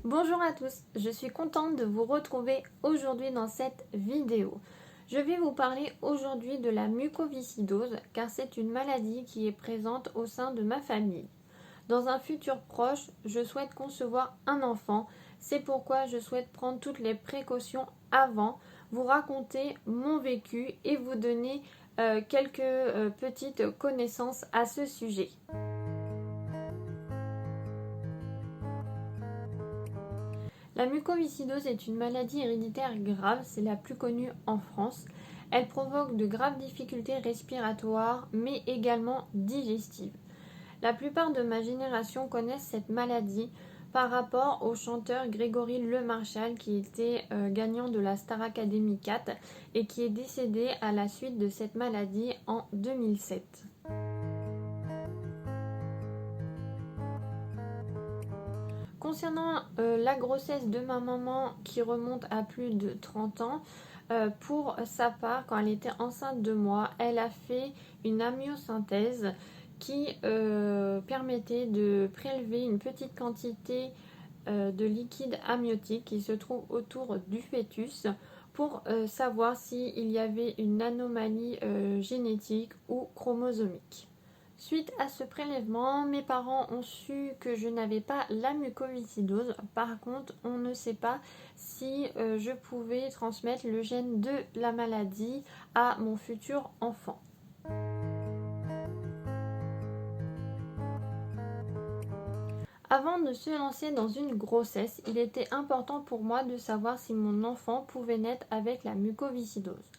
Bonjour à tous, je suis contente de vous retrouver aujourd'hui dans cette vidéo. Je vais vous parler aujourd'hui de la mucoviscidose car c'est une maladie qui est présente au sein de ma famille. Dans un futur proche, je souhaite concevoir un enfant, c'est pourquoi je souhaite prendre toutes les précautions avant, vous raconter mon vécu et vous donner quelques petites connaissances à ce sujet. La mucoviscidose est une maladie héréditaire grave, c'est la plus connue en France. Elle provoque de graves difficultés respiratoires, mais également digestives. La plupart de ma génération connaissent cette maladie par rapport au chanteur Grégory Lemarchal qui était gagnant de la Star Academy 4 et qui est décédé à la suite de cette maladie en 2007. Concernant la grossesse de ma maman qui remonte à plus de 30 ans, pour sa part, quand elle était enceinte de moi, elle a fait une amyosynthèse qui permettait de prélever une petite quantité de liquide amniotique qui se trouve autour du fœtus pour savoir s'il y avait une anomalie génétique ou chromosomique. Suite à ce prélèvement, mes parents ont su que je n'avais pas la mucoviscidose. Par contre, on ne sait pas si je pouvais transmettre le gène de la maladie à mon futur enfant. Avant de se lancer dans une grossesse, il était important pour moi de savoir si mon enfant pouvait naître avec la mucoviscidose.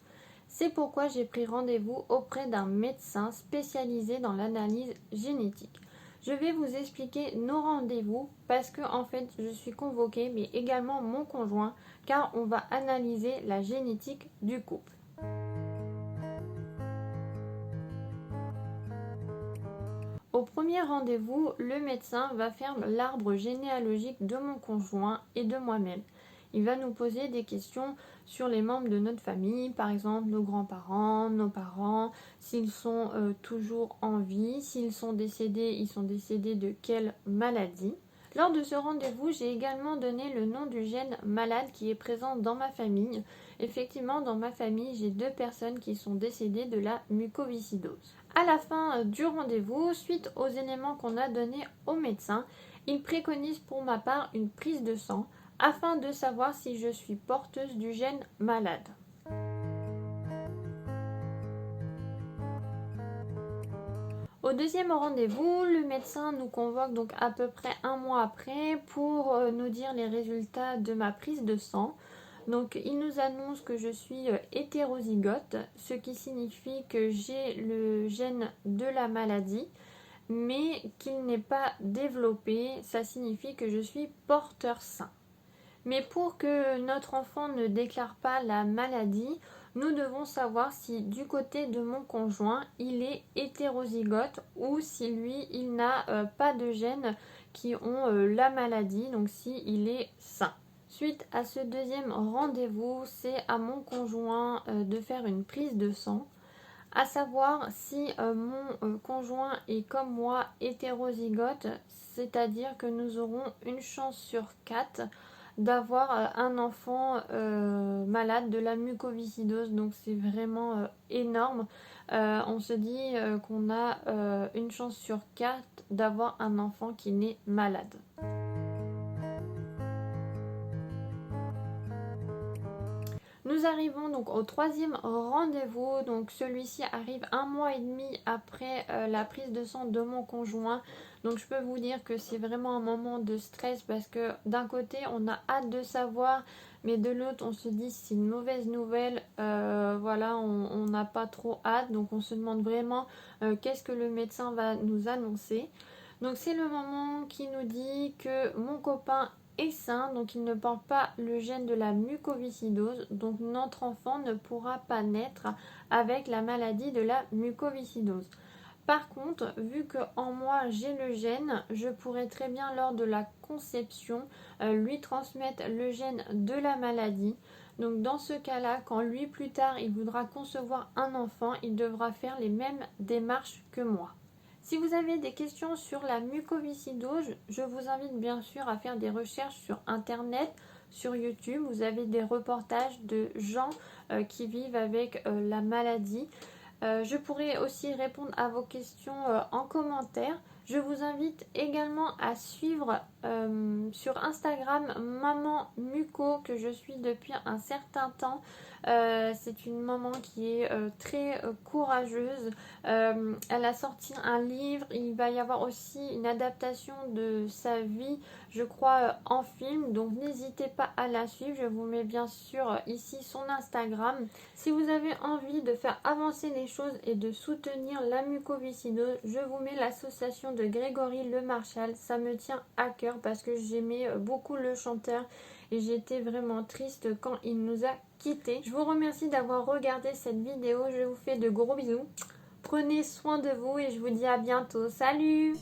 C'est pourquoi j'ai pris rendez-vous auprès d'un médecin spécialisé dans l'analyse génétique. Je vais vous expliquer nos rendez-vous parce que en fait je suis convoquée mais également mon conjoint car on va analyser la génétique du couple. Au premier rendez-vous, le médecin va faire l'arbre généalogique de mon conjoint et de moi-même. Il va nous poser des questions sur les membres de notre famille, par exemple nos grands-parents, nos parents, s'ils sont toujours en vie, s'ils sont décédés, ils sont décédés de quelle maladie. Lors de ce rendez-vous, j'ai également donné le nom du gène malade qui est présent dans ma famille. Effectivement, dans ma famille, j'ai 2 personnes qui sont décédées de la mucoviscidose. À la fin du rendez-vous, suite aux éléments qu'on a donnés au médecin, il préconise pour ma part une prise de sang afin de savoir si je suis porteuse du gène malade. Au deuxième rendez-vous, le médecin nous convoque donc à peu près 1 mois après pour nous dire les résultats de ma prise de sang. Donc il nous annonce que je suis hétérozygote, ce qui signifie que j'ai le gène de la maladie, mais qu'il n'est pas développé, ça signifie que je suis porteur sain. Mais pour que notre enfant ne déclare pas la maladie, nous devons savoir si du côté de mon conjoint, il est hétérozygote ou si lui, il n'a pas de gènes qui ont la maladie, donc si il est sain. Suite à ce deuxième rendez-vous, c'est à mon conjoint de faire une prise de sang, à savoir si mon conjoint est comme moi hétérozygote, c'est-à-dire que nous aurons une chance sur 4 d'avoir un enfant malade de la mucoviscidose, donc c'est vraiment énorme. On se dit qu'on a une chance sur 4 d'avoir un enfant qui naît malade. Nous arrivons donc au troisième rendez-vous, donc celui-ci arrive 1 mois et demi après la prise de sang de mon conjoint. Donc je peux vous dire que c'est vraiment un moment de stress parce que d'un côté on a hâte de savoir, mais de l'autre on se dit c'est une mauvaise nouvelle, voilà, on n'a pas trop hâte, donc on se demande vraiment qu'est-ce que le médecin va nous annoncer. Donc c'est le moment qui nous dit que mon copain est sain, donc il ne porte pas le gène de la mucoviscidose, donc notre enfant ne pourra pas naître avec la maladie de la mucoviscidose. Par contre, vu que en moi j'ai le gène, je pourrais très bien lors de la conception lui transmettre le gène de la maladie. Donc dans ce cas-là, quand lui plus tard il voudra concevoir un enfant, il devra faire les mêmes démarches que moi. Si vous avez des questions sur la mucoviscidose, je vous invite bien sûr à faire des recherches sur internet, sur YouTube. Vous avez des reportages de gens qui vivent avec la maladie. Je pourrais aussi répondre à vos questions en commentaire. Je vous invite également à suivre sur Instagram Maman Muco que je suis depuis un certain temps. C'est une maman qui est très courageuse. Elle a sorti un livre. Il va y avoir aussi une adaptation de sa vie, je crois, en film. Donc n'hésitez pas à la suivre. Je vous mets bien sûr ici son Instagram. Si vous avez envie de faire avancer les choses et de soutenir la mucoviscidose, je vous mets l'association de Grégory Le Marchal. Ça me tient à cœur parce que j'aimais beaucoup le chanteur et j'étais vraiment triste quand il nous a quittés. Je vous remercie d'avoir regardé cette vidéo. Je vous fais de gros bisous. Prenez soin de vous et je vous dis à bientôt. Salut!